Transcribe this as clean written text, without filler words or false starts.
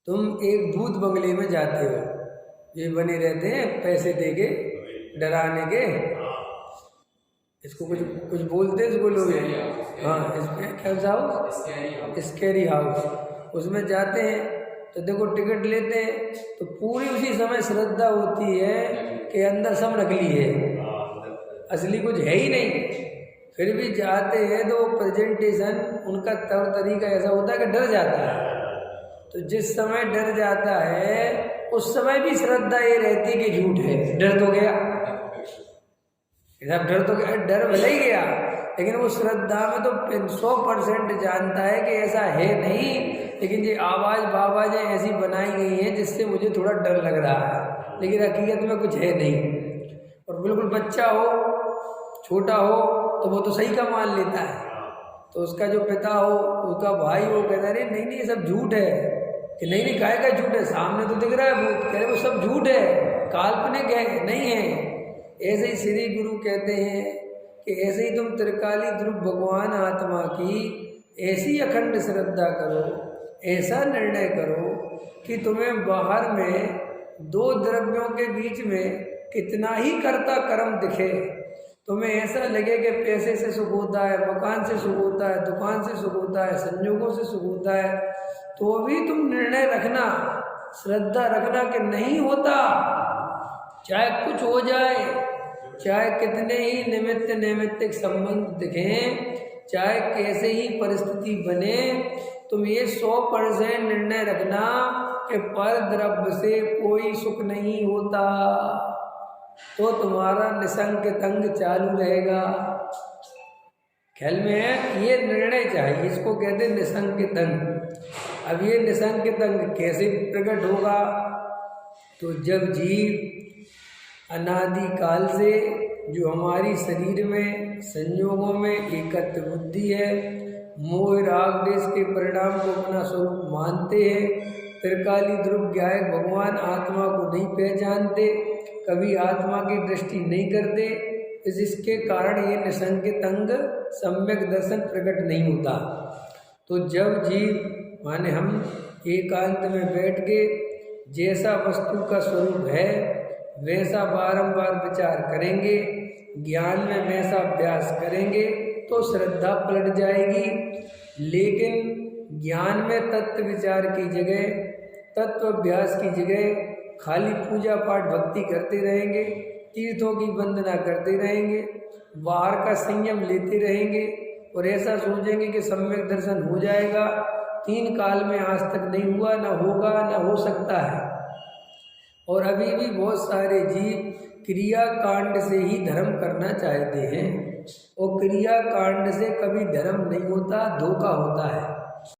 तुम एक भूत बंगले में जाते हो, ये बने रहते हैं पैसे दे के डराने के, इसको कुछ कुछ बोलते हैं इसको लोग, हाँ इसमें क्या हाउस, स्कैरी हाउस, उसमें जाते हैं तो देखो टिकट लेते हैं तो पूरी उसी समय श्रद्धा होती है कि अंदर सब नकली है, असली कुछ है ही नहीं, फिर भी जाते हैं तो प्रेजेंटेशन उनका तौर तरीका ऐसा होता है कि डर जाता है। तो जिस समय डर जाता है उस समय भी श्रद्धा ये रहती कि झूठ है, डर तो गया, डर तो गया, डर भले ही गया, लेकिन वो श्रद्धा में तो 100% जानता है कि ऐसा है नहीं, लेकिन ये आवाज़ बावाजें ऐसी बनाई गई हैं जिससे मुझे थोड़ा डर लग रहा है, लेकिन हकीकत में कुछ है नहीं। और बिल्कुल बच्चा हो, छोटा हो तो वो तो सही का मान लेता है, तो उसका जो पिता हो, उसका भाई हो, कहता अरे नहीं नहीं ये सब झूठ है, कि नहीं नहीं काय का झूठ है, सामने तो दिख रहा है भूत, कह रहे वो सब झूठ है, काल्पनिक है, नहीं है। ऐसे ही श्री गुरु कहते हैं कि ऐसे ही तुम त्रिकाली ध्रुव भगवान आत्मा की ऐसी अखंड श्रद्धा करो, ऐसा निर्णय करो कि तुम्हें बाहर में दो द्रव्यों के बीच में कितना ही करता कर्म दिखे, तुम्हें ऐसा लगे कि पैसे से सुख होता है, मकान से सुख होता है, दुकान से सुख होता है, संजोगों से सुख होता है, तो भी तुम निर्णय रखना, श्रद्धा रखना कि नहीं होता, चाहे कुछ हो जाए, चाहे कितने ही निमित्त नैमित्तिक संबंध दिखें, चाहे कैसे ही परिस्थिति बने, तुम ये 100% निर्णय रखना कि पर द्रव्य से कोई सुख नहीं होता, तो तुम्हारा निसंग तंग चालू रहेगा। ख्याल में है, ये निर्णय चाहिए, इसको कहते हैं निसंग तंग। अब ये निसंग तंग कैसे प्रकट होगा, तो जब जीव अनादि काल से जो हमारी शरीर में संयोगों में एकत्र बुद्धि है, मोह राग देश के परिणाम को अपना स्वरूप मानते हैं, त्रिकाली ध्रुव ज्ञायक भगवान आत्मा को नहीं पहचानते, कभी आत्मा की दृष्टि नहीं करते, इसके कारण ये निसंग तंग सम्यक दर्शन प्रकट नहीं होता। तो जब जीव माने हम एकांत में बैठ के जैसा वस्तु का स्वरूप है वैसा बारंबार विचार करेंगे, ज्ञान में वैसा अभ्यास करेंगे, तो श्रद्धा पलट जाएगी। लेकिन ज्ञान में तत्व विचार की जगह, तत्व अभ्यास की जगह खाली पूजा पाठ भक्ति करते रहेंगे, तीर्थों की वंदना करते रहेंगे, बाहर का संयम लेते रहेंगे और ऐसा सोचेंगे कि सम्यक दर्शन हो जाएगा, 3 काल में आज तक नहीं हुआ, ना होगा, ना हो सकता है। और अभी भी बहुत सारे जीव क्रिया कांड से ही धर्म करना चाहते हैं, और क्रिया कांड से कभी धर्म नहीं होता, धोखा होता है।